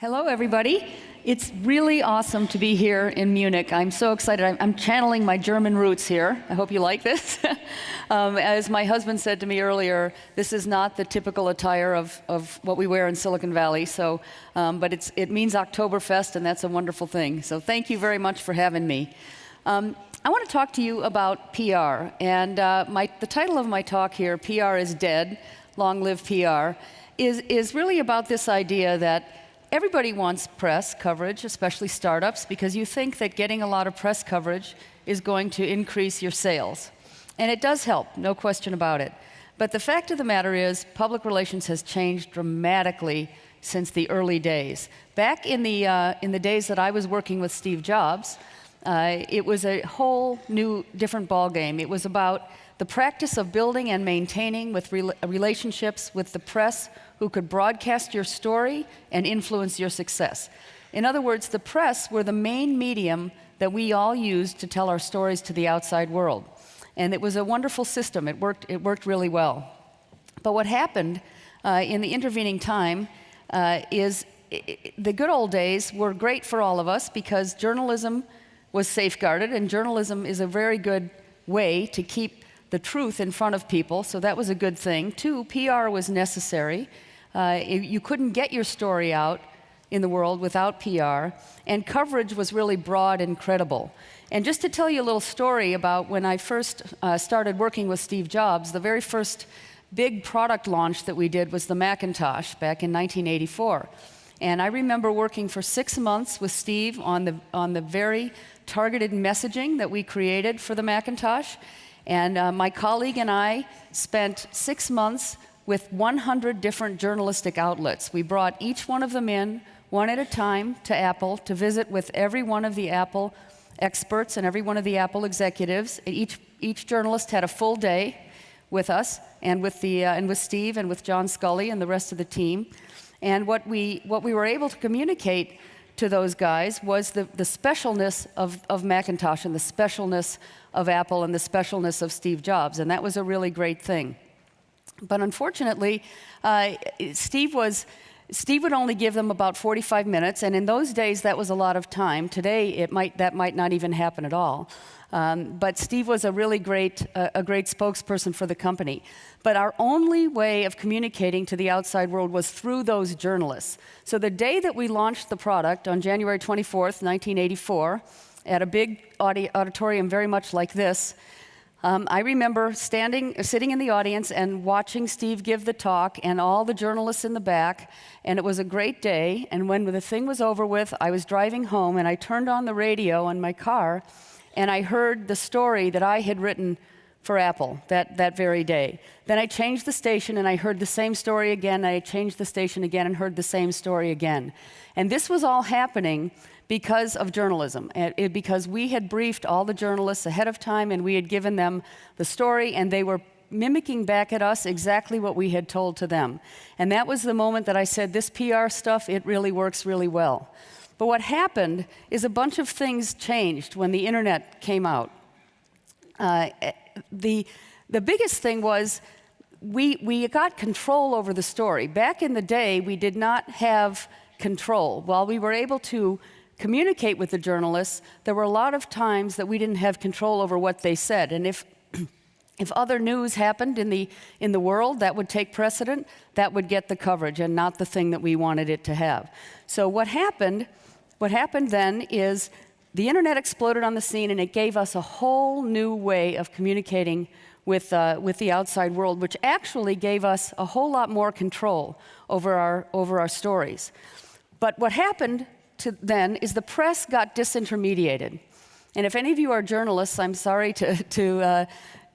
Hello, everybody. It's really awesome to be here in Munich. I'm so excited. I'm channeling my German roots here. I hope you like this. As my husband said to me earlier, this is not the typical attire of what we wear in Silicon Valley. So, but it means Oktoberfest, and that's a wonderful thing. So thank you very much for having me. I want to talk to you about PR. And the title of my talk here, PR is Dead, Long Live PR, is really about this idea that everybody wants press coverage, especially startups, because you think that getting a lot of press coverage is going to increase your sales. And it does help, no question about it. But the fact of the matter is, public relations has changed dramatically since the early days. Back in the days that I was working with Steve Jobs, it was a whole new, different ballgame. It was about the practice of building and maintaining with relationships with the press who could broadcast your story and influence your success. In other words, the press were the main medium that we all used to tell our stories to the outside world. And it was a wonderful system. It worked really well. But what happened in the intervening time is the good old days were great for all of us because journalism was safeguarded, and journalism is a very good way to keep the truth in front of people, so that was a good thing. Two, PR was necessary. You couldn't get your story out in the world without PR, and coverage was really broad and credible. And just to tell you a little story about when I first started working with Steve Jobs, the very first big product launch that we did was the Macintosh back in 1984. And I remember working for 6 months with Steve on the very targeted messaging that we created for the Macintosh. And my colleague and I spent 6 months with 100 different journalistic outlets. We brought each one of them in, one at a time, to Apple to visit with every one of the Apple experts and every one of the Apple executives. Each journalist had a full day with us and with Steve and with John Scully and the rest of the team. And what we were able to communicate to those guys was the specialness of Macintosh and the specialness of Apple and the specialness of Steve Jobs, and that was a really great thing. But unfortunately, Steve would only give them about 45 minutes, and in those days that was a lot of time. Today that might not even happen at all. But Steve was a really great spokesperson for the company. But our only way of communicating to the outside world was through those journalists. So the day that we launched the product on January 24th, 1984, at a big auditorium very much like this, I remember sitting in the audience and watching Steve give the talk and all the journalists in the back, and it was a great day. And when the thing was over with, I was driving home and I turned on the radio in my car and I heard the story that I had written for Apple that very day. Then I changed the station and I heard the same story again. I changed the station again and heard the same story again. And this was all happening because of journalism, because we had briefed all the journalists ahead of time and we had given them the story and they were mimicking back at us exactly what we had told to them. And that was the moment that I said, this PR stuff, it really works really well. But what happened is a bunch of things changed when the internet came out. The biggest thing was we got control over the story. Back in the day, we did not have control. While we were able to communicate with the journalists, there were a lot of times that we didn't have control over what they said. And if other news happened in the world, that would take precedent, that would get the coverage and not the thing that we wanted it to have. So what happened then is the internet exploded on the scene and it gave us a whole new way of communicating with the outside world, which actually gave us a whole lot more control over our stories. But what happened then is the press got disintermediated. And if any of you are journalists, I'm sorry to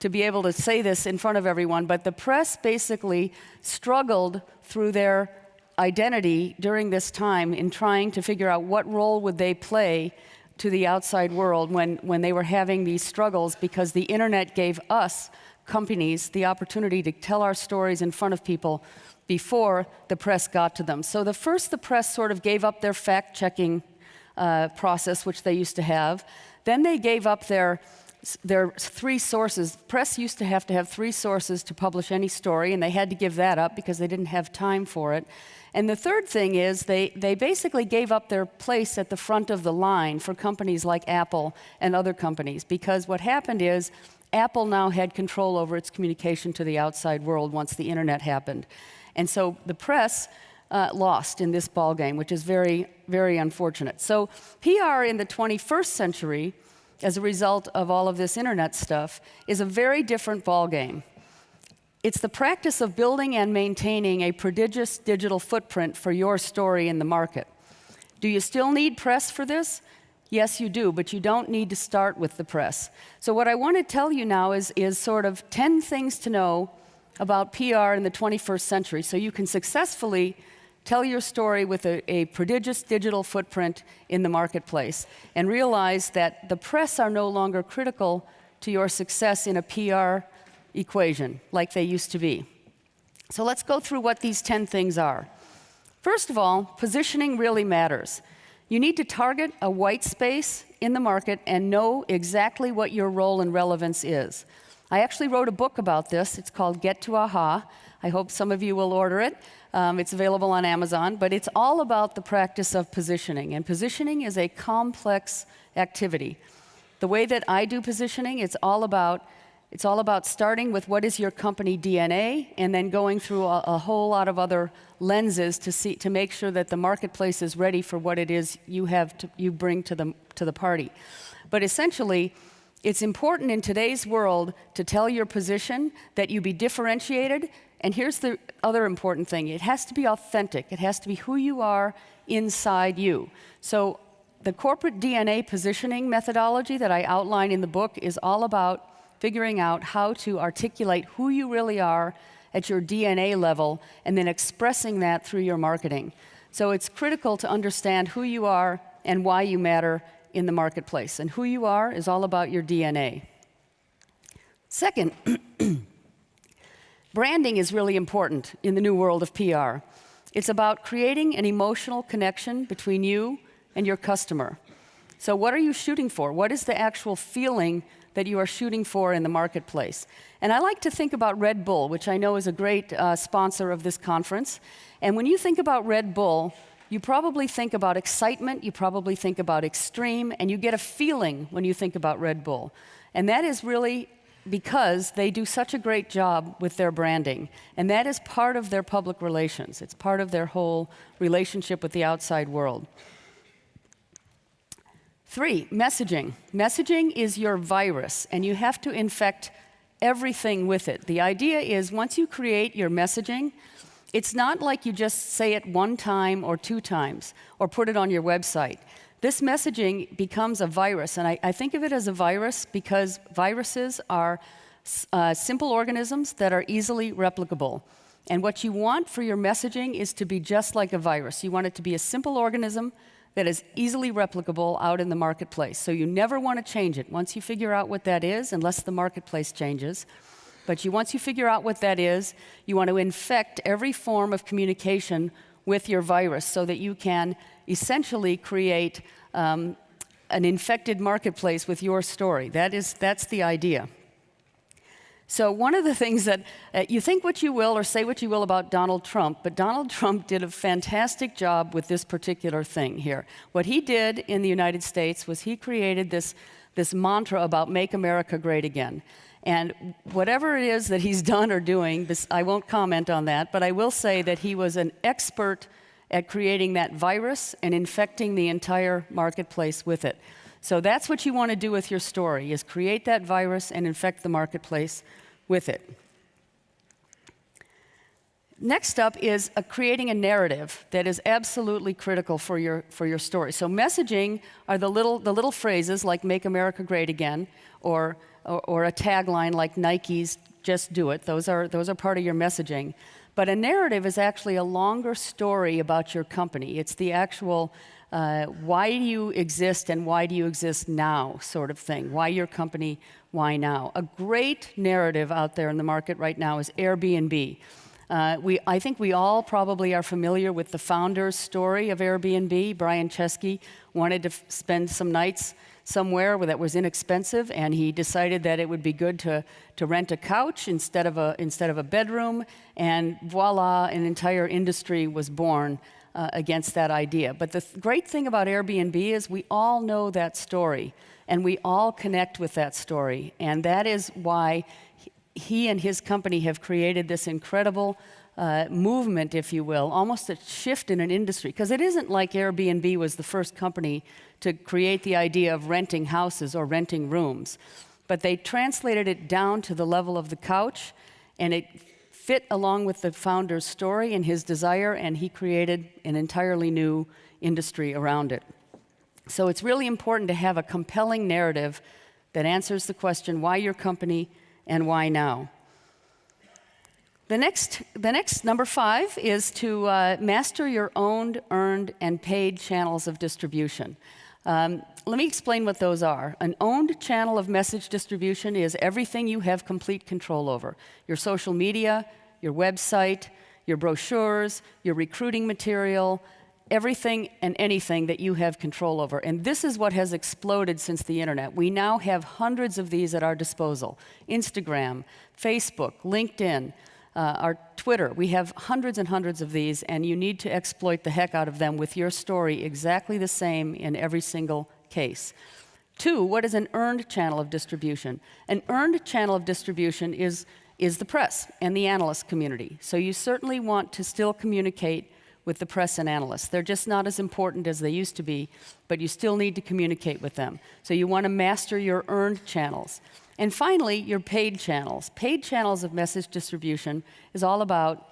be able to say this in front of everyone, but the press basically struggled through their identity during this time in trying to figure out what role would they play to the outside world when they were having these struggles, because the internet gave us, companies, the opportunity to tell our stories in front of people before the press got to them. So the press sort of gave up their fact-checking process, which they used to have. Then they gave up their there are 3 sources. Press used to have 3 sources to publish any story, and they had to give that up because they didn't have time for it. And the third thing is they basically gave up their place at the front of the line for companies like Apple and other companies, because what happened is Apple now had control over its communication to the outside world once the internet happened. And so the press lost in this ballgame, which is very, very unfortunate. So PR in the 21st century, as a result of all of this internet stuff, is a very different ballgame. It's the practice of building and maintaining a prodigious digital footprint for your story in the market. Do you still need press for this? Yes, you do, but you don't need to start with the press. So what I want to tell you now is sort of 10 things to know about PR in the 21st century, so you can successfully tell your story with a prodigious digital footprint in the marketplace, and realize that the press are no longer critical to your success in a PR equation like they used to be. So let's go through what these 10 things are. First of all, positioning really matters. You need to target a white space in the market and know exactly what your role and relevance is. I actually wrote a book about this. It's called Get to Aha. I hope some of you will order it. It's available on Amazon, but it's all about the practice of positioning. And positioning is a complex activity. The way that I do positioning, it's all about starting with what is your company DNA, and then going through a whole lot of other lenses to make sure that the marketplace is ready for what it is you bring to the party. But essentially, it's important in today's world to tell your position, that you be differentiated. And here's the other important thing. It has to be authentic. It has to be who you are inside you. So the corporate DNA positioning methodology that I outline in the book is all about figuring out how to articulate who you really are at your DNA level, and then expressing that through your marketing. So it's critical to understand who you are and why you matter in the marketplace. And who you are is all about your DNA. Second, branding is really important in the new world of PR. It's about creating an emotional connection between you and your customer. So what are you shooting for? What is the actual feeling that you are shooting for in the marketplace? And I like to think about Red Bull, which I know is a great sponsor of this conference. And when you think about Red Bull, you probably think about excitement, you probably think about extreme, and you get a feeling when you think about Red Bull. And that is really because they do such a great job with their branding. And that is part of their public relations. It's part of their whole relationship with the outside world. 3, messaging. Messaging is your virus, and you have to infect everything with it. The idea is, once you create your messaging, it's not like you just say it 1 time or 2 times or put it on your website. This messaging becomes a virus, and I think of it as a virus because viruses are simple organisms that are easily replicable. And what you want for your messaging is to be just like a virus. You want it to be a simple organism that is easily replicable out in the marketplace. So you never want to change it. Once you figure out what that is, unless the marketplace changes, but once you figure out what that is, you want to infect every form of communication with your virus so that you can essentially create an infected marketplace with your story. That's the idea. So one of the things that you think what you will or say what you will about Donald Trump, but Donald Trump did a fantastic job with this particular thing here. What he did in the United States was he created this mantra about Make America Great Again. And whatever it is that he's done or doing, I won't comment on that, but I will say that he was an expert at creating that virus and infecting the entire marketplace with it. So that's what you want to do with your story, is create that virus and infect the marketplace with it. Next up is creating a narrative that is absolutely critical for your story. So messaging are the little phrases like "Make America Great Again," or a tagline like Nike's "Just Do It." Those are part of your messaging. But a narrative is actually a longer story about your company. It's the actual why do you exist and why do you exist now sort of thing. Why your company, why now? A great narrative out there in the market right now is Airbnb. I think we all probably are familiar with the founder's story of Airbnb. Brian Chesky wanted to spend some nights somewhere that was inexpensive, and he decided that it would be good to rent a couch instead of a bedroom, and voila, an entire industry was born against that idea. But the great thing about Airbnb is we all know that story, and we all connect with that story, and that is why he and his company have created this incredible movement, if you will, almost a shift in an industry. Because it isn't like Airbnb was the first company to create the idea of renting houses or renting rooms. But they translated it down to the level of the couch, and it fit along with the founder's story and his desire, and he created an entirely new industry around it. So it's really important to have a compelling narrative that answers the question, why your company and why now? The next number 5 is to master your owned, earned, and paid channels of distribution. Let me explain what those are. An owned channel of message distribution is everything you have complete control over. Your social media, your website, your brochures, your recruiting material, everything and anything that you have control over. And this is what has exploded since the internet. We now have hundreds of these at our disposal. Instagram, Facebook, LinkedIn, our Twitter. We have hundreds and hundreds of these, and you need to exploit the heck out of them with your story exactly the same in every single case. 2, what is an earned channel of distribution? An earned channel of distribution is the press and the analyst community. So you certainly want to still communicate with the press and analysts. They're just not as important as they used to be, but you still need to communicate with them. So you want to master your earned channels. And finally, your paid channels. Paid channels of message distribution is all about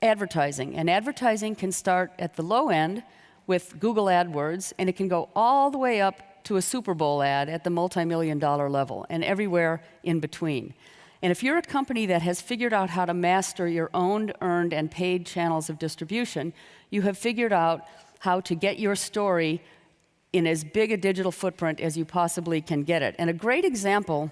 advertising. And advertising can start at the low end with Google AdWords, and it can go all the way up to a Super Bowl ad at the multi-million-dollar level, and everywhere in between. And if you're a company that has figured out how to master your owned, earned, and paid channels of distribution, you have figured out how to get your story in as big a digital footprint as you possibly can get it. And a great example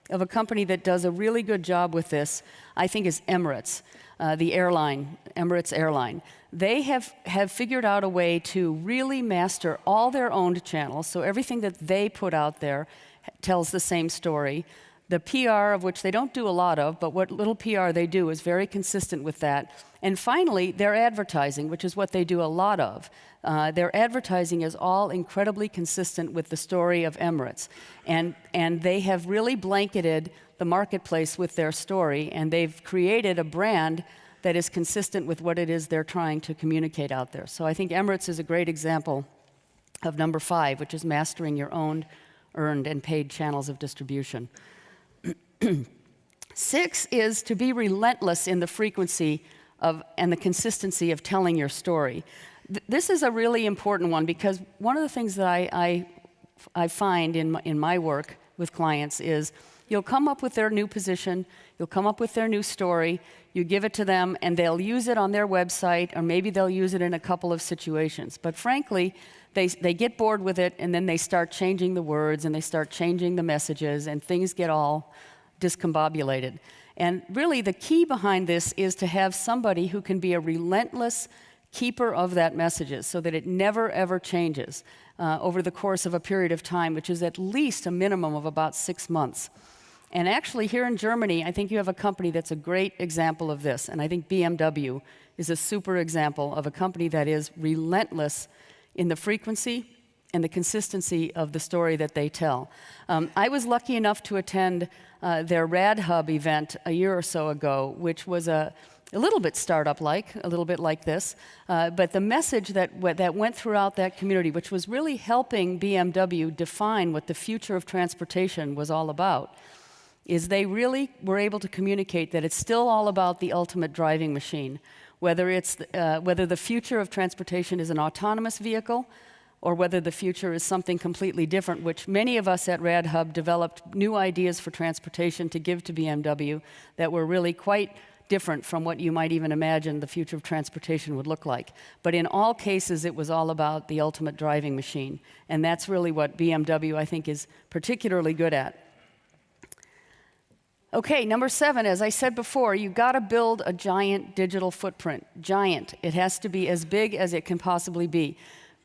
of a company that does a really good job with this, I think, is Emirates, the airline, Emirates Airline. They have figured out a way to really master all their owned channels, so everything that they put out there tells the same story. The PR, of which they don't do a lot of, but what little PR they do is very consistent with that. And finally, their advertising, which is what they do a lot of. Their advertising is all incredibly consistent with the story of Emirates. And they have really blanketed the marketplace with their story, and they've created a brand that is consistent with what it is they're trying to communicate out there. So I think Emirates is a great example of number 5, which is mastering your own earned and paid channels of distribution. 6 is to be relentless in the frequency of and the consistency of telling your story. This is a really important one because one of the things that I find in my work with clients is you'll come up with their new position, you'll come up with their new story, you give it to them, and they'll use it on their website, or maybe they'll use it in a couple of situations. But frankly, they get bored with it, and then they start changing the words, and they start changing the messages, and things get all discombobulated. And really, the key behind this is to have somebody who can be a relentless keeper of that messages so that it never, ever changes over the course of a period of time, which is at least a minimum of about 6 months. And actually, here in Germany, I think you have a company that's a great example of this. And I think BMW is a super example of a company that is relentless in the frequency and the consistency of the story that they tell. I was lucky enough to attend their RadHub event a year or so ago, which was a little bit startup-like, a little bit like this, but the message that went throughout that community, which was really helping BMW define what the future of transportation was all about, is they really were able to communicate that it's still all about the ultimate driving machine, whether the future of transportation is an autonomous vehicle, or whether the future is something completely different, which many of us at RadHub developed new ideas for transportation to give to BMW that were really quite different from what you might even imagine the future of transportation would look like. But in all cases, it was all about the ultimate driving machine. And that's really what BMW, I think, is particularly good at. Okay, number 7, as I said before, you've got to build a giant digital footprint. Giant. It has to be as big as it can possibly be.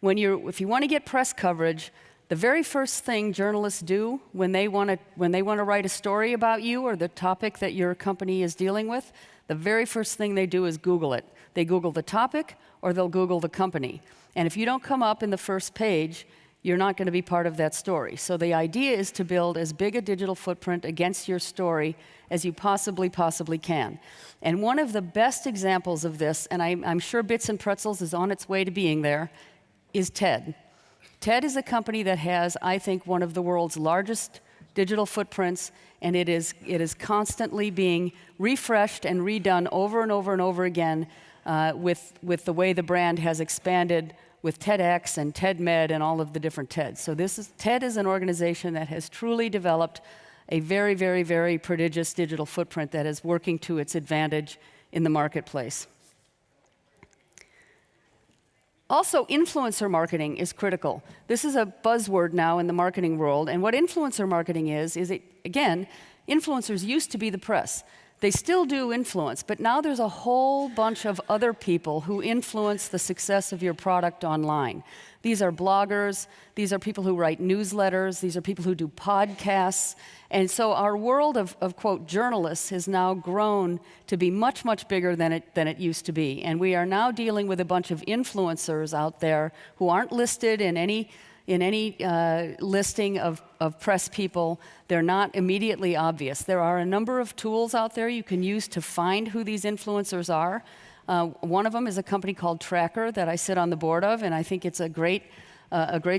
If you want to get press coverage, the very first thing journalists do when they want to write a story about you or the topic that your company is dealing with, the very first thing they do is Google it. They Google the topic or they'll Google the company. And if you don't come up in the first page, you're not going to be part of that story. So the idea is to build as big a digital footprint against your story as you possibly can. And one of the best examples of this, and I'm sure Bits and Pretzels is on its way to being there, is TED. TED is a company that has, I think, one of the world's largest digital footprints, and it is constantly being refreshed and redone over and over and over again with the way the brand has expanded with TEDx and TEDMed and all of the different TEDs. So TED is an organization that has truly developed a very, very, very prodigious digital footprint that is working to its advantage in the marketplace. Also, influencer marketing is critical. This is a buzzword now in the marketing world, and what influencer marketing is again, influencers used to be the press. They still do influence, but now there's a whole bunch of other people who influence the success of your product online. These are bloggers, these are people who write newsletters, these are people who do podcasts. And so our world of quote, journalists has now grown to be much, much bigger than it used to be. And we are now dealing with a bunch of influencers out there who aren't listed in any listing of press people. They're not immediately obvious. There are a number of tools out there you can use to find who these influencers are. One of them is a company called Tracker that I sit on the board of, and I think it's a great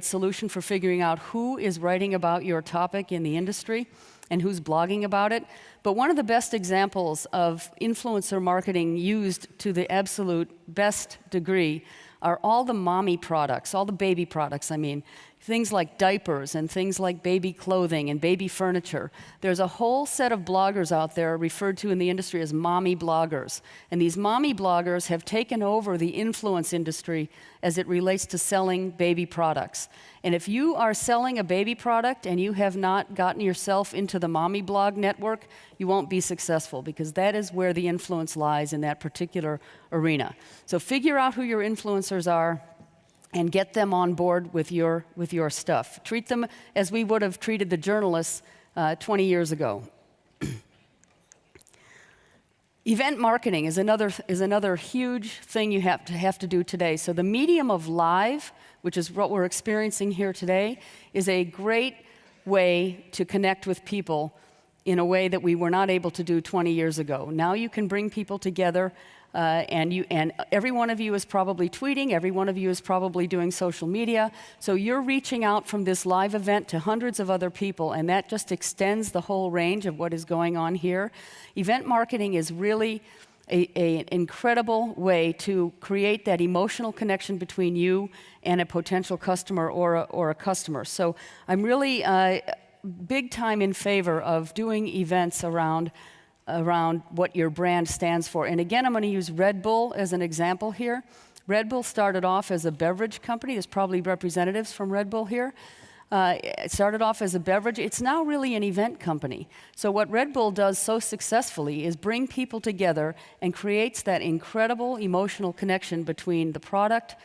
solution for figuring out who is writing about your topic in the industry and who's blogging about it. But one of the best examples of influencer marketing used to the absolute best degree are all the mommy products, all the baby products, I mean. Things like diapers and things like baby clothing and baby furniture. There's a whole set of bloggers out there referred to in the industry as mommy bloggers. And these mommy bloggers have taken over the influence industry as it relates to selling baby products. And if you are selling a baby product and you have not gotten yourself into the mommy blog network, you won't be successful, because that is where the influence lies in that particular arena. So figure out who your influencers are and get them on board with your stuff. Treat them as we would have treated the journalists 20 years ago. Event marketing is another huge thing you have to do today. So the medium of live, which is what we're experiencing here today, is a great way to connect with people in a way that we were not able to do 20 years ago. Now you can bring people together. And every one of you is probably tweeting, every one of you is probably doing social media. So you're reaching out from this live event to hundreds of other people, and that just extends the whole range of what is going on here. Event marketing is really an incredible way to create that emotional connection between you and a potential customer or a customer. So I'm really big time in favor of doing events around what your brand stands for. And again, I'm going to use Red Bull as an example here. Red Bull started off as a beverage company. There's probably representatives from Red Bull here. It started off as a beverage. It's now really an event company. So what Red Bull does so successfully is bring people together and creates that incredible emotional connection between the product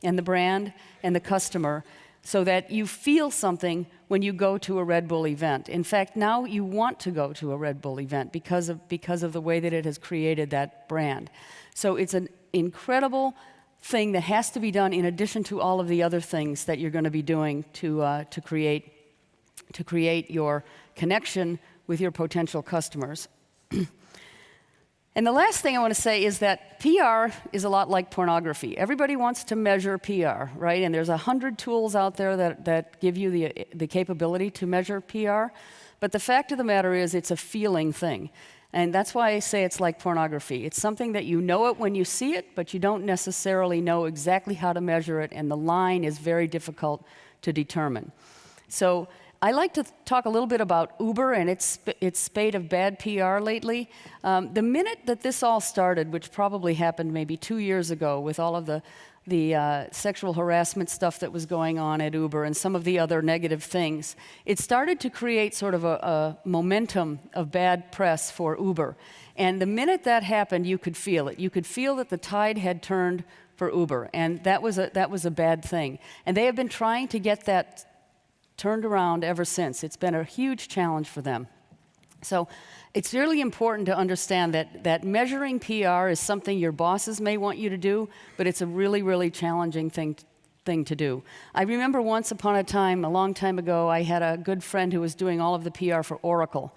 and the brand and the customer, so that you feel something when you go to a Red Bull event. In fact, now you want to go to a Red Bull event because of the way that it has created that brand. So it's an incredible thing that has to be done in addition to all of the other things that you're going to be doing to create your connection with your potential customers. And the last thing I want to say is that PR is a lot like pornography. Everybody wants to measure PR, right? And there's 100 tools out there that give you the capability to measure PR. But the fact of the matter is it's a feeling thing. And that's why I say it's like pornography. It's something that you know it when you see it, but you don't necessarily know exactly how to measure it, and the line is very difficult to determine. So I like to talk a little bit about Uber and its spate of bad PR lately. The minute that this all started, which probably happened maybe 2 years ago with all of the sexual harassment stuff that was going on at Uber and some of the other negative things, it started to create sort of a momentum of bad press for Uber. And the minute that happened, you could feel it. You could feel that the tide had turned for Uber, and that was a bad thing. And they have been trying to get that turned around ever since. It's been a huge challenge for them. So it's really important to understand that measuring PR is something your bosses may want you to do, but it's a really, really challenging thing to do. I remember once upon a time, a long time ago, I had a good friend who was doing all of the PR for Oracle.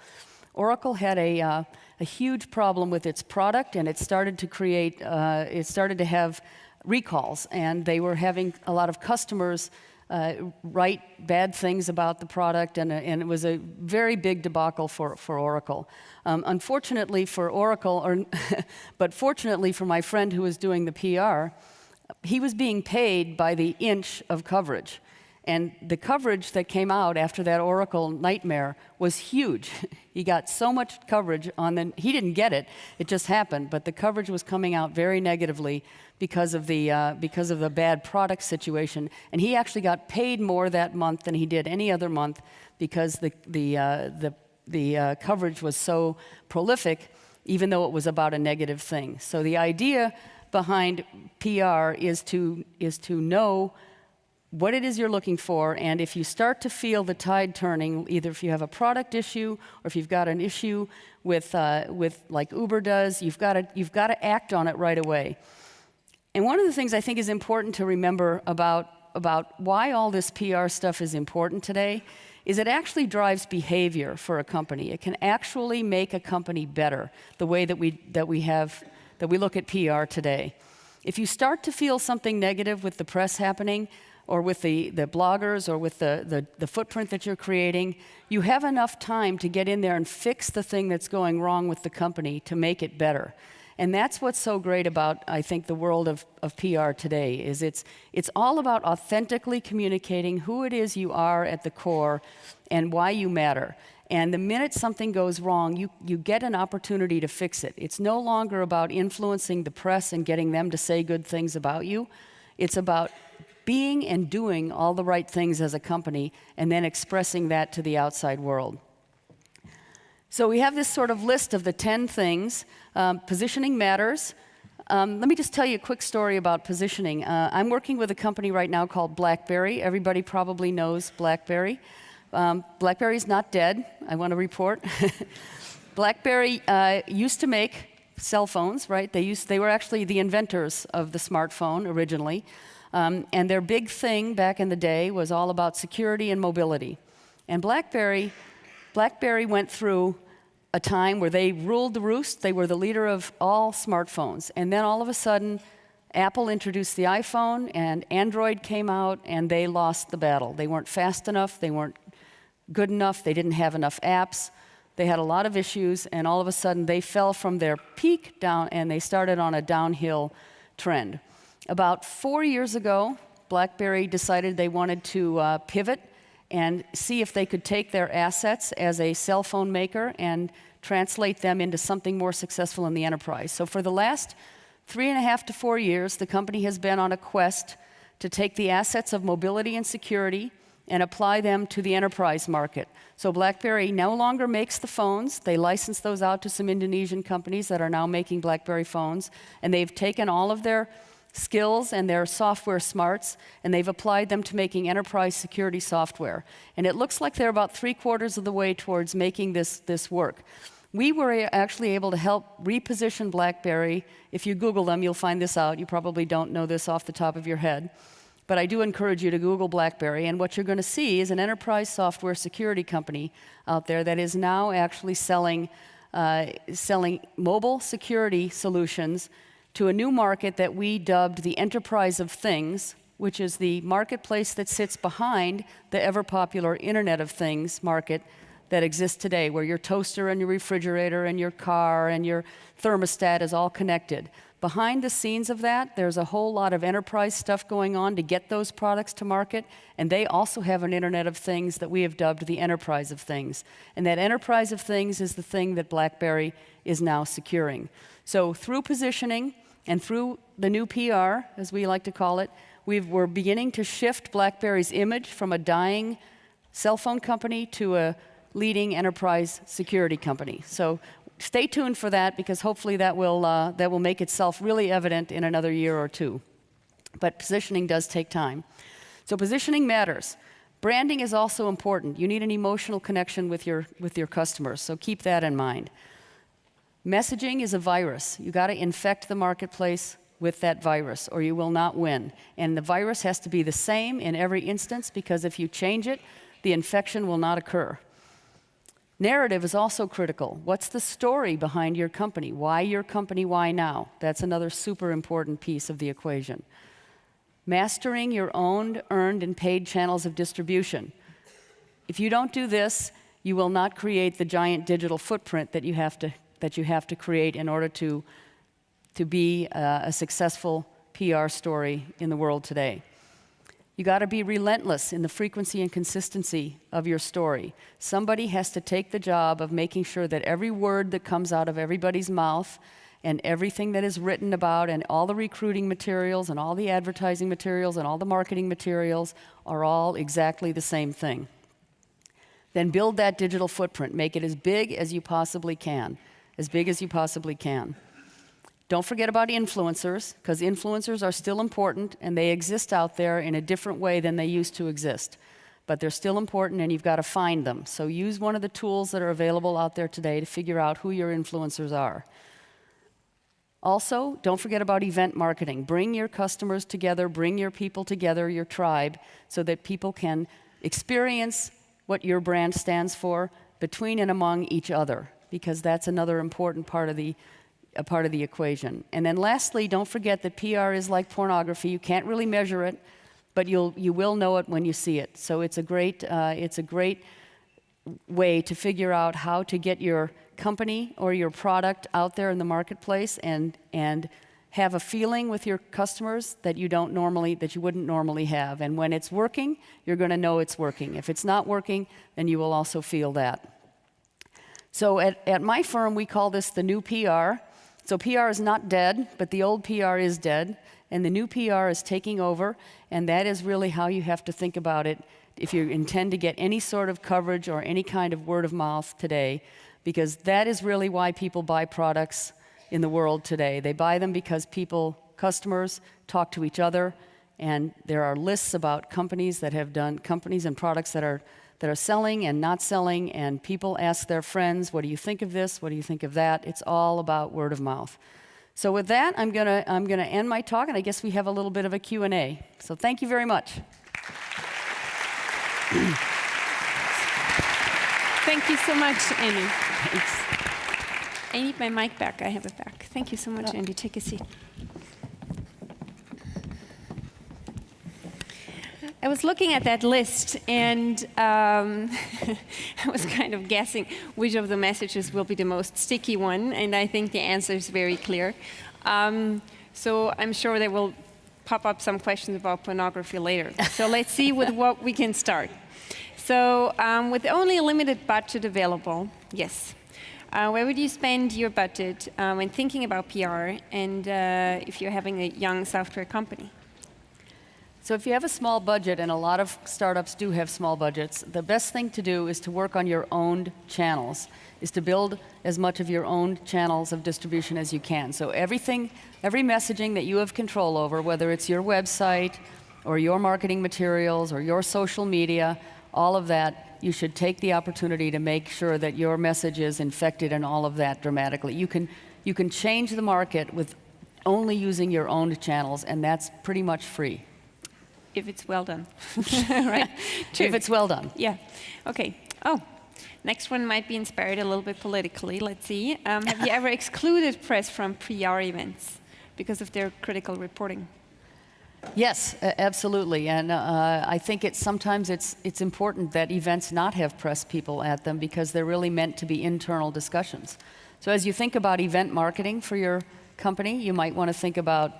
Oracle had a huge problem with its product, and it started to have recalls, and they were having a lot of customers write bad things about the product, and it was a very big debacle for Oracle. Unfortunately for Oracle, but fortunately for my friend who was doing the PR, he was being paid by the inch of coverage. And the coverage that came out after that Oracle nightmare was huge. He got so much coverage he didn't get it, it just happened, but the coverage was coming out very negatively because of the bad product situation. And he actually got paid more that month than he did any other month because the coverage was so prolific, even though it was about a negative thing. So the idea behind PR is to know what it is you're looking for, and if you start to feel the tide turning, either if you have a product issue or if you've got an issue with like Uber does, you've got to act on it right away. And one of the things I think is important to remember about why all this PR stuff is important today is it actually drives behavior for a company. It can actually make a company better, the way that we look at PR today. If you start to feel something negative with the press happening, or with the bloggers, or with the footprint that you're creating, you have enough time to get in there and fix the thing that's going wrong with the company to make it better. And that's what's so great about, I think, the world of PR today, is it's all about authentically communicating who it is you are at the core and why you matter. And the minute something goes wrong, you get an opportunity to fix it. It's no longer about influencing the press and getting them to say good things about you. It's about being and doing all the right things as a company and then expressing that to the outside world. So we have this sort of list of the 10 things. Positioning matters. Let me just tell you a quick story about positioning. I'm working with a company right now called BlackBerry. Everybody probably knows BlackBerry. BlackBerry's not dead, I want to report. BlackBerry used to make cell phones, right? They were actually the inventors of the smartphone originally. And their big thing back in the day was all about security and mobility. And BlackBerry went through a time where they ruled the roost. They were the leader of all smartphones. And then all of a sudden, Apple introduced the iPhone, and Android came out, and they lost the battle. They weren't fast enough. They weren't good enough. They didn't have enough apps. They had a lot of issues, and all of a sudden, they fell from their peak down, and they started on a downhill trend. About 4 years ago, BlackBerry decided they wanted to pivot and see if they could take their assets as a cell phone maker and translate them into something more successful in the enterprise. So for the last 3.5 to 4 years, the company has been on a quest to take the assets of mobility and security and apply them to the enterprise market. So BlackBerry no longer makes the phones. They license those out to some Indonesian companies that are now making BlackBerry phones, and they've taken all of their skills and their software smarts, and they've applied them to making enterprise security software. And it looks like they're about 3/4 of the way towards making this work. We were actually able to help reposition BlackBerry. If you Google them, you'll find this out. You probably don't know this off the top of your head. But I do encourage you to Google BlackBerry, and what you're going to see is an enterprise software security company out there that is now actually selling mobile security solutions to a new market that we dubbed the Enterprise of Things, which is the marketplace that sits behind the ever-popular Internet of Things market that exists today, where your toaster and your refrigerator and your car and your thermostat is all connected. Behind the scenes of that, there's a whole lot of enterprise stuff going on to get those products to market, and they also have an Internet of Things that we have dubbed the Enterprise of Things. And that Enterprise of Things is the thing that BlackBerry is now securing. So through positioning, And through the new PR, as we like to call it, we're beginning to shift BlackBerry's image from a dying cell phone company to a leading enterprise security company. So stay tuned for that, because hopefully that will make itself really evident in another year or two. But positioning does take time. So positioning matters. Branding is also important. You need an emotional connection with your customers, so keep that in mind. Messaging is a virus. You got to infect the marketplace with that virus, or you will not win. And the virus has to be the same in every instance, because if you change it, the infection will not occur. Narrative is also critical. What's the story behind your company? Why your company? Why now? That's another super important piece of the equation. Mastering your own earned and paid channels of distribution. If you don't do this, you will not create the giant digital footprint that you have to create in order to be a successful PR story in the world today. You got to be relentless in the frequency and consistency of your story. Somebody has to take the job of making sure that every word that comes out of everybody's mouth and everything that is written about, and all the recruiting materials and all the advertising materials and all the marketing materials are all exactly the same thing. Then build that digital footprint. Make it as big as you possibly can. As big as you possibly can. Don't forget about influencers, because influencers are still important, and they exist out there in a different way than they used to exist. But they're still important, and you've got to find them. So use one of the tools that are available out there today to figure out who your influencers are. Also, don't forget about event marketing. Bring your customers together, bring your people together, your tribe, so that people can experience what your brand stands for between and among each other, because that's another important part of the equation. And then lastly, don't forget that PR is like pornography. You can't really measure it, but you will know it when you see it. So it's a great way to figure out how to get your company or your product out there in the marketplace and have a feeling with your customers that you wouldn't normally have. And when it's working, you're going to know it's working. If it's not working, then you will also feel that. So at my firm, we call this the new PR. So PR is not dead, but the old PR is dead, and the new PR is taking over, and that is really how you have to think about it if you intend to get any sort of coverage or any kind of word of mouth today, because that is really why people buy products in the world today. They buy them because customers talk to each other, and there are lists about companies and products that are selling and not selling, and people ask their friends, what do you think of this? What do you think of that? It's all about word of mouth. So with that, I'm gonna end my talk, and I guess we have a little bit of a Q&A. So thank you very much. Thank you so much, Andy. Thanks. I need my mic back. I have it back. Thank you so much, Andy. Take a seat. I was looking at that list, and I was kind of guessing which of the messages will be the most sticky one, and I think the answer is very clear. So I'm sure there will pop up some questions about pornography later. So let's see with what we can start. So with only a limited budget available, yes. Where would you spend your budget when thinking about PR, and if you're having a young software company? So if you have a small budget, and a lot of startups do have small budgets, the best thing to do is to work on your own channels, is to build as much of your own channels of distribution as you can. So every messaging that you have control over, whether it's your website or your marketing materials or your social media, all of that, you should take the opportunity to make sure that your message is infected in all of that dramatically. You can change the market with only using your own channels, and that's pretty much free. If it's well done. Right? True. If it's well done. Yeah. Okay. Oh, next one might be inspired a little bit politically. Let's see. Have you ever excluded press from PR events because of their critical reporting? Yes, absolutely. And I think sometimes it's important that events not have press people at them, because they're really meant to be internal discussions. So as you think about event marketing for your company, you might want to think about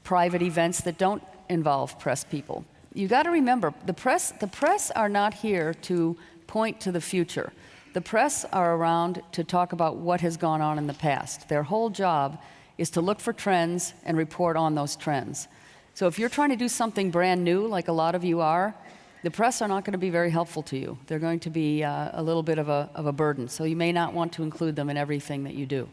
private events that don't involve press people. You got to remember, the press are not here to point to the future. The press are around to talk about what has gone on in the past. Their whole job is to look for trends and report on those trends. So if you're trying to do something brand new, like a lot of you are, the press are not going to be very helpful to you. They're going to be a little bit of a burden. So you may not want to include them in everything that you do.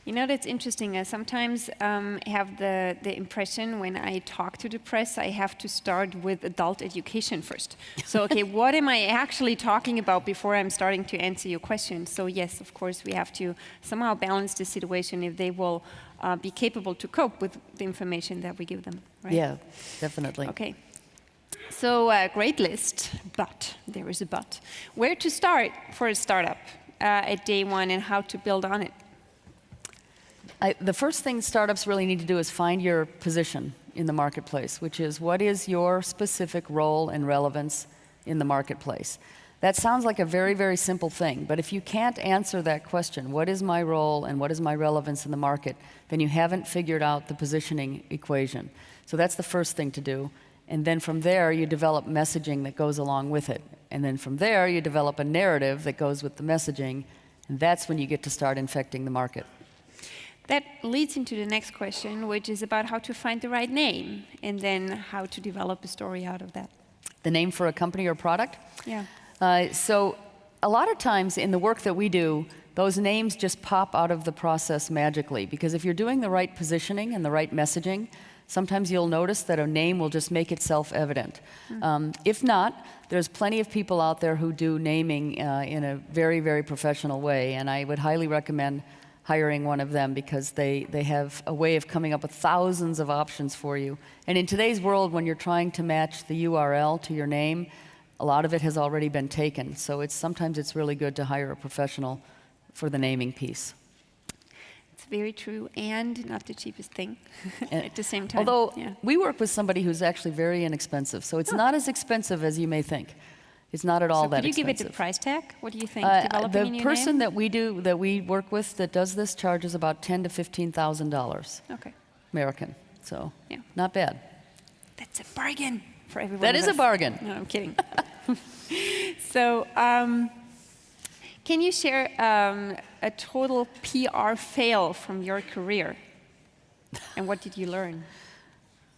You know, that's interesting. I sometimes have the impression when I talk to the press, I have to start with adult education first. So, okay, what am I actually talking about before I'm starting to answer your question? So yes, of course, we have to somehow balance the situation if they will be capable to cope with the information that we give them, right? Yeah, definitely. Okay. So, great list, but there is a but. Where to start for a startup at day one and how to build on it? The first thing startups really need to do is find your position in the marketplace, which is what is your specific role and relevance in the marketplace. That sounds like a very, very simple thing, but if you can't answer that question, what is my role and what is my relevance in the market, then you haven't figured out the positioning equation. So that's the first thing to do. And then from there, you develop messaging that goes along with it. And then from there, you develop a narrative that goes with the messaging, and that's when you get to start infecting the market. That leads into the next question, which is about how to find the right name, and then how to develop a story out of that. The name for a company or product? Yeah. So a lot of times in the work that we do, those names just pop out of the process magically, because if you're doing the right positioning and the right messaging, sometimes you'll notice that a name will just make itself evident. If not, there's plenty of people out there who do naming in a very, very professional way, and I would highly recommend hiring one of them because they have a way of coming up with thousands of options for you. And in today's world, when you're trying to match the URL to your name, a lot of it has already been taken. So sometimes it's really good to hire a professional for the naming piece. It's very true, and not the cheapest thing at the same time. Although yeah. we work with somebody who's actually very inexpensive, so it's not as expensive as you may think. It's not at all that expensive. Could you give it the price tag? What do you think? The person that we work with that does this charges about $10,000 to $15,000. Okay. American. So yeah. Not bad. That's a bargain for everyone. That is a bargain. No, I'm kidding. So, can you share a total PR fail from your career? And what did you learn?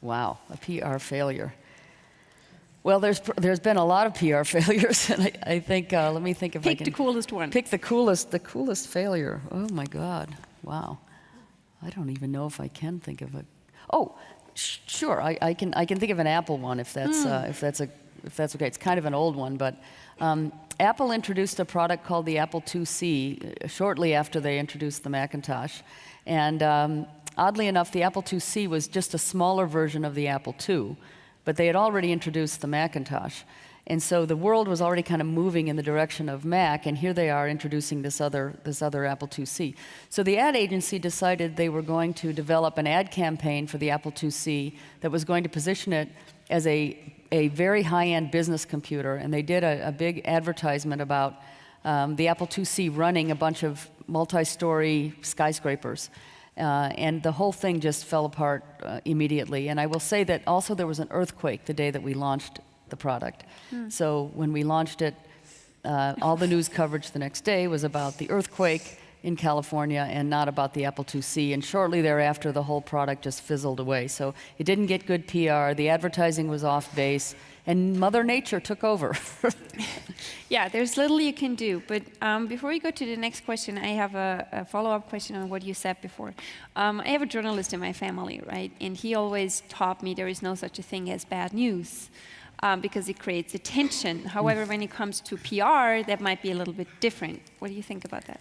Wow, a PR failure. Well, there's been a lot of PR failures, and I think, let me think if I can... Pick the coolest one. Pick the coolest failure. Oh my God, wow. I don't even know if I can think of a... Oh, sure, I can think of an Apple one if that's okay. It's kind of an old one, but Apple introduced a product called the Apple IIc shortly after they introduced the Macintosh. And oddly enough, the Apple IIc was just a smaller version of the Apple II, but they had already introduced the Macintosh. And so the world was already kind of moving in the direction of Mac, and here they are introducing this other Apple IIc. So the ad agency decided they were going to develop an ad campaign for the Apple IIc that was going to position it as a very high-end business computer, and they did a big advertisement about the Apple IIc running a bunch of multi-story skyscrapers. And the whole thing just fell apart immediately. And I will say that also there was an earthquake the day that we launched the product. So when we launched it, all the news coverage the next day was about the earthquake in California and not about the Apple IIc. And shortly thereafter, the whole product just fizzled away. So it didn't get good PR. The advertising was off base. And Mother Nature took over. Yeah, there's little you can do. But before we go to the next question, I have a follow-up question on what you said before. I have a journalist in my family, right? And he always taught me there is no such a thing as bad news because it creates attention. However, when it comes to PR, that might be a little bit different. What do you think about that?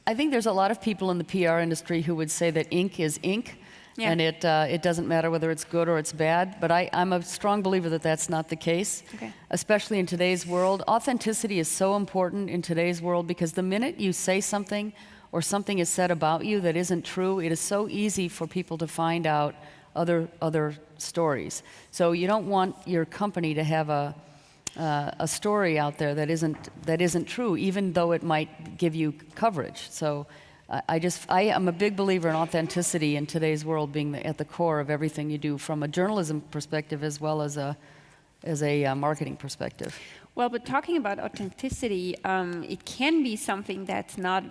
I think there's a lot of people in the PR industry who would say that ink is ink. Yeah. And it doesn't matter whether it's good or it's bad, but I'm a strong believer that that's not the case, okay. Especially in today's world. Authenticity is so important in today's world because the minute you say something or something is said about you that isn't true, it is so easy for people to find out other stories. So you don't want your company to have a story out there that isn't true, even though it might give you coverage. So I am a big believer in authenticity in today's world being at the core of everything you do from a journalism perspective as well as a marketing perspective. Well, but talking about authenticity, it can be something that's not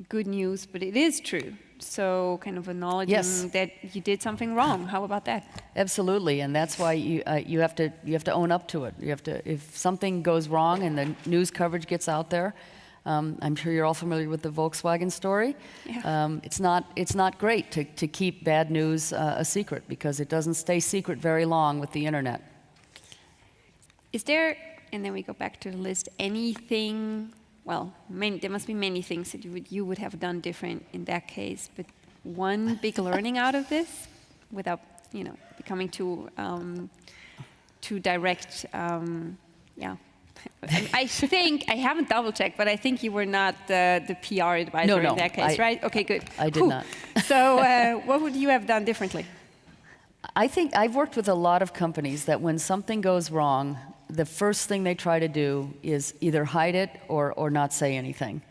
good news, but it is true. So kind of acknowledging Yes. that you did something wrong. How about that? Absolutely, and that's why you have to own up to it. You have to, if something goes wrong and the news coverage gets out there. I'm sure you're all familiar with the Volkswagen story. Yeah. It's not great to keep bad news a secret, because it doesn't stay secret very long with the internet. Is there, and then we go back to the list, anything, well, there must be many things that you would have done different in that case, but one big learning out of this, without becoming too direct, yeah. I think, I haven't double-checked, but I think you were not the PR advisor in that case, right? Okay, good. I did not. So what would you have done differently? I think I've worked with a lot of companies that when something goes wrong, the first thing they try to do is either hide it or not say anything.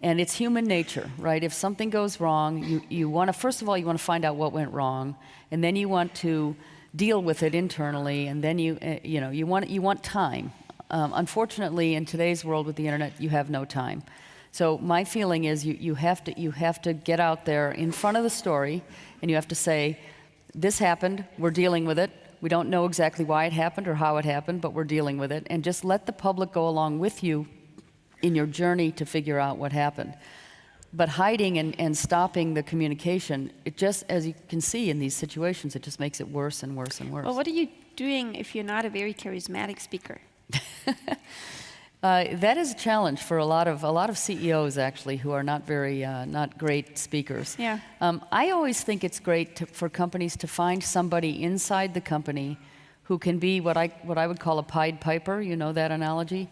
And it's human nature, right? If something goes wrong, you want to, first of all, you want to find out what went wrong, and then you want to deal with it internally, and then you want time. Unfortunately, in today's world with the internet, you have no time. So my feeling is you have to get out there in front of the story, and you have to say, this happened, we're dealing with it. We don't know exactly why it happened or how it happened, but we're dealing with it. And just let the public go along with you in your journey to figure out what happened. But hiding and stopping the communication, it just, as you can see in these situations, it just makes it worse and worse and worse. Well, what are you doing if you're not a very charismatic speaker? That is a challenge for a lot of CEOs, actually, who are not great speakers. Yeah. I always think it's great for companies to find somebody inside the company who can be what I would call a Pied Piper. You know that analogy?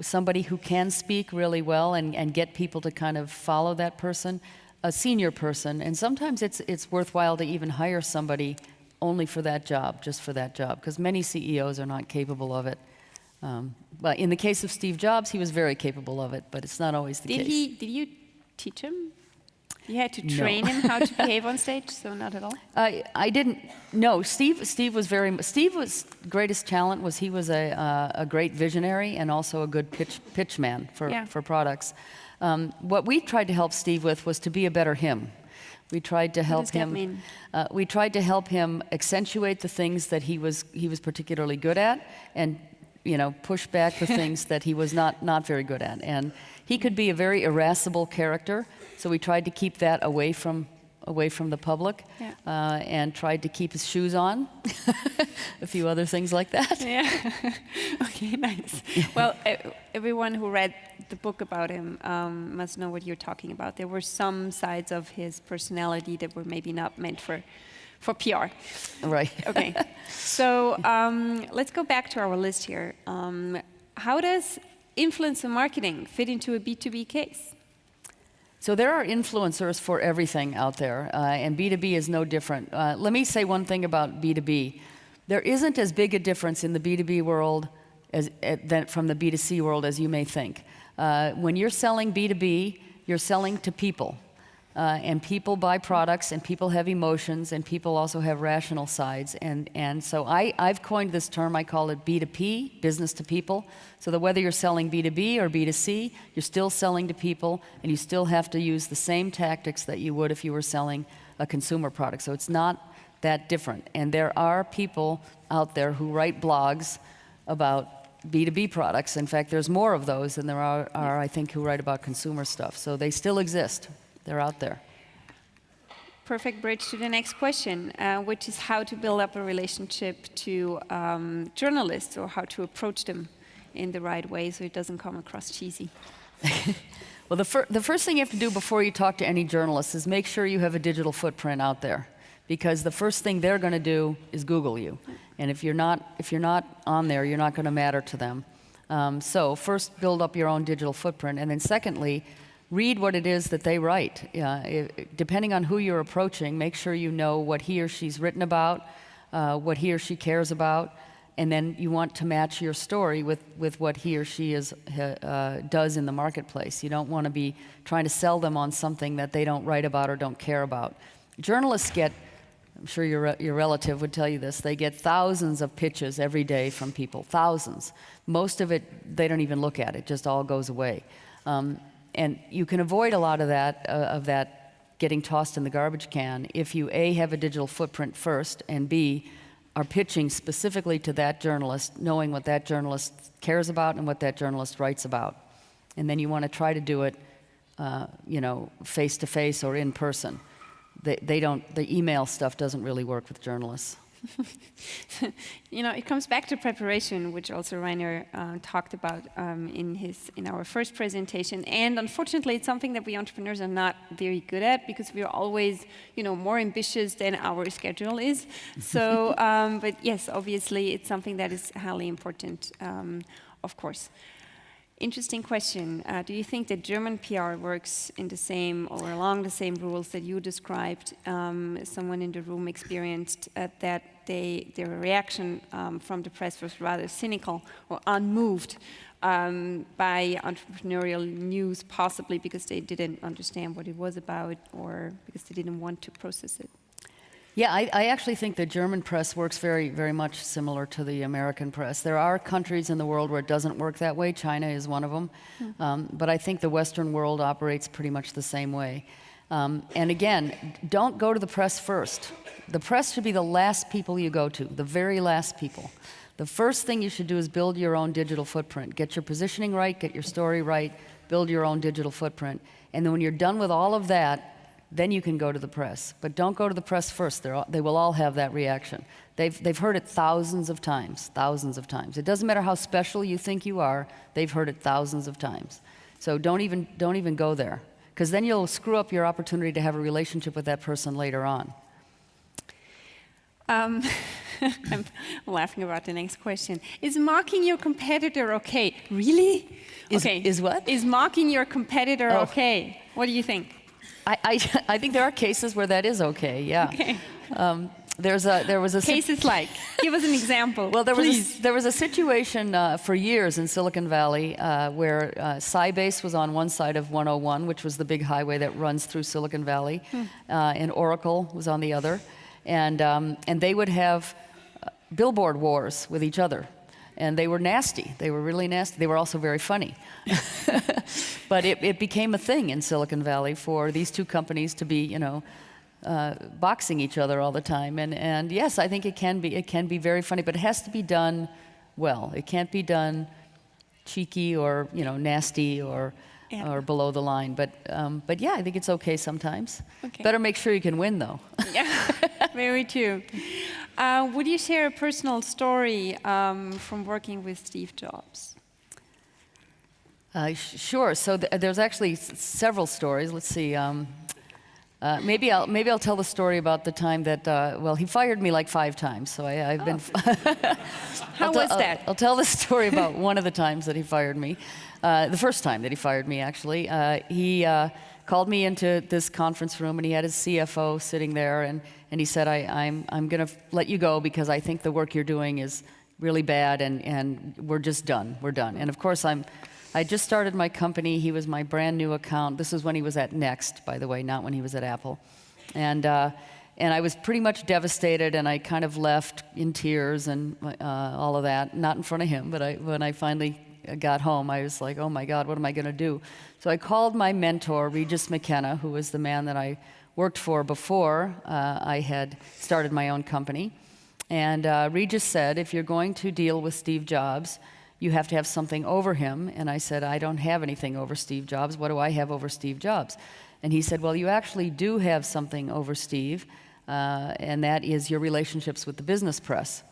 Somebody who can speak really well and get people to kind of follow that person, a senior person. And sometimes it's worthwhile to even hire somebody only for that job, just for that job, because many CEOs are not capable of it. But in the case of Steve Jobs, he was very capable of it, but it's not always the case. Did you teach him? You had to train him how to behave on stage, so not at all? I didn't. No, Steve's greatest talent was he was a great visionary and also a good pitch man for products. What we tried to help Steve with was to be a better him. We tried to help him. What does that mean? We tried to help him accentuate the things that he was particularly good at, and push back the things that he was not very good at. And he could be a very irascible character, so we tried to keep that away from the public, and tried to keep his shoes on, a few other things like that. Yeah. Okay, nice. Well, everyone who read the book about him must know what you're talking about. There were some sides of his personality that were maybe not meant for PR. Right. Okay. So let's go back to our list here. How does influencer marketing fit into a B2B case? So there are influencers for everything out there, and B2B is no different. Let me say one thing about B2B. There isn't as big a difference in the B2B world than from the B2C world as you may think. When you're selling B2B, you're selling to people. And people buy products, and people have emotions, and people also have rational sides. And so I've coined this term, I call it B2P, business to people, so that whether you're selling B2B or B2C, you're still selling to people, and you still have to use the same tactics that you would if you were selling a consumer product. So it's not that different. And there are people out there who write blogs about B2B products. In fact, there's more of those than there are I think, who write about consumer stuff. So they still exist. They're out there. Perfect bridge to the next question, which is how to build up a relationship to journalists, or how to approach them in the right way so it doesn't come across cheesy. Well, the first thing you have to do before you talk to any journalist is make sure you have a digital footprint out there, because the first thing they're going to do is Google you, and if you're not on there, you're not going to matter to them. So first, build up your own digital footprint, and then secondly, read what it is that they write. Depending on who you're approaching, make sure you know what he or she's written about, what he or she cares about, and then you want to match your story with what he or she does in the marketplace. You don't want to be trying to sell them on something that they don't write about or don't care about. Journalists get, I'm sure your relative would tell you this, they get thousands of pitches every day from people, thousands. Most of it, they don't even look at. It just all goes away. And you can avoid a lot of that getting tossed in the garbage can if you A, have a digital footprint first, and B, are pitching specifically to that journalist, knowing what that journalist cares about and what that journalist writes about. And then you want to try to do it, face to face or in person. The email stuff doesn't really work with journalists. It comes back to preparation, which also Rainer talked about in our first presentation. And unfortunately, it's something that we entrepreneurs are not very good at because we are always, more ambitious than our schedule is. So, but yes, obviously, it's something that is highly important, of course. Interesting question. Do you think that German PR works in the same or along the same rules that you described? Someone in the room experienced that their reaction from the press was rather cynical or unmoved by entrepreneurial news, possibly because they didn't understand what it was about or because they didn't want to process it. Yeah, I actually think the German press works very, very much similar to the American press. There are countries in the world where it doesn't work that way. China is one of them. But I think the Western world operates pretty much the same way. And again, don't go to the press first. The press should be the last people you go to, the very last people. The first thing you should do is build your own digital footprint. Get your positioning right, get your story right, build your own digital footprint. And then when you're done with all of that, then you can go to the press. But don't go to the press first. They will all have that reaction. They've heard it thousands of times. It doesn't matter how special you think you are, they've heard it thousands of times. So don't even go there, because then you'll screw up your opportunity to have a relationship with that person later on. I'm laughing about the next question. Is mocking your competitor okay? Really? Is what? Is mocking your competitor okay? What do you think? I think there are cases where that is okay, yeah. Okay. There was a cases like, give us an example. Well, there was a situation for years in Silicon Valley where Sybase was on one side of 101, which was the big highway that runs through Silicon Valley, and Oracle was on the other, and they would have billboard wars with each other. And they were nasty. They were really nasty. They were also very funny. But it became a thing in Silicon Valley for these two companies to be, boxing each other all the time. And yes, I think it can be very funny, but it has to be done well. It can't be done cheeky or nasty or below the line. But yeah, I think it's okay sometimes. Okay. Better make sure you can win, though. Yeah, very true. Would you share a personal story from working with Steve Jobs? Sure. So there's actually several stories. Let's see. Maybe I'll tell the story about the time that he fired me like 5 times. So I've been. How was that? I'll tell the story about one of the times that he fired me. The first time that he fired me, actually, he called me into this conference room, and he had his CFO sitting there, and he said, I'm going to let you go because I think the work you're doing is really bad, and we're just done. We're done. And of course, I just started my company. He was my brand new account. This was when he was at Next, by the way, not when he was at Apple. And I was pretty much devastated, and I kind of left in tears and all of that. Not in front of him, but when I finally got home, I was like, oh my God, what am I going to do? So I called my mentor, Regis McKenna, who was the man that I worked for before I had started my own company. And Regis said, if you're going to deal with Steve Jobs, you have to have something over him. And I said, I don't have anything over Steve Jobs. What do I have over Steve Jobs? And he said, well, you actually do have something over Steve, and that is your relationships with the business press.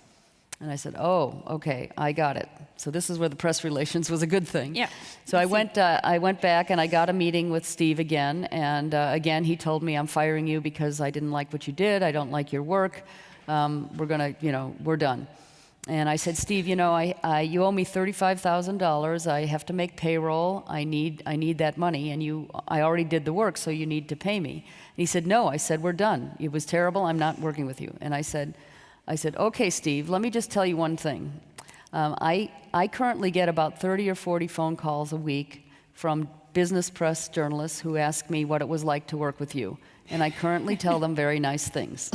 And I said, oh, okay, I got it. So this is where the press relations was a good thing. Yeah. So I went back and I got a meeting with Steve again. And again, he told me, I'm firing you because I didn't like what you did. I don't like your work. We're done. And I said, Steve, you owe me $35,000. I have to make payroll. I need that money. And I already did the work, so you need to pay me. And he said, no. I said, we're done. It was terrible. I'm not working with you. And I said, okay, Steve, let me just tell you one thing. I currently get about 30 or 40 phone calls a week from business press journalists who ask me what it was like to work with you. And I currently tell them very nice things.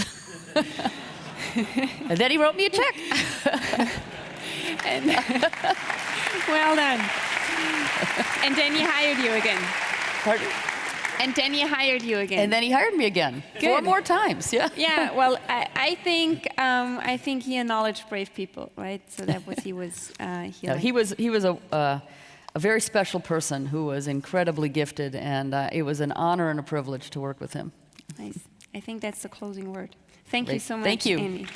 And then he wrote me a check. Well done. And then he hired you again. Pardon? And then he hired you again. And then he hired me again. Good. 4 more times, yeah. Yeah, well, I think he acknowledged brave people, right? So that was he was. He was a very special person who was incredibly gifted, and it was an honor and a privilege to work with him. Nice. I think that's the closing word. Thank you Great. so much, Thank you. Amy.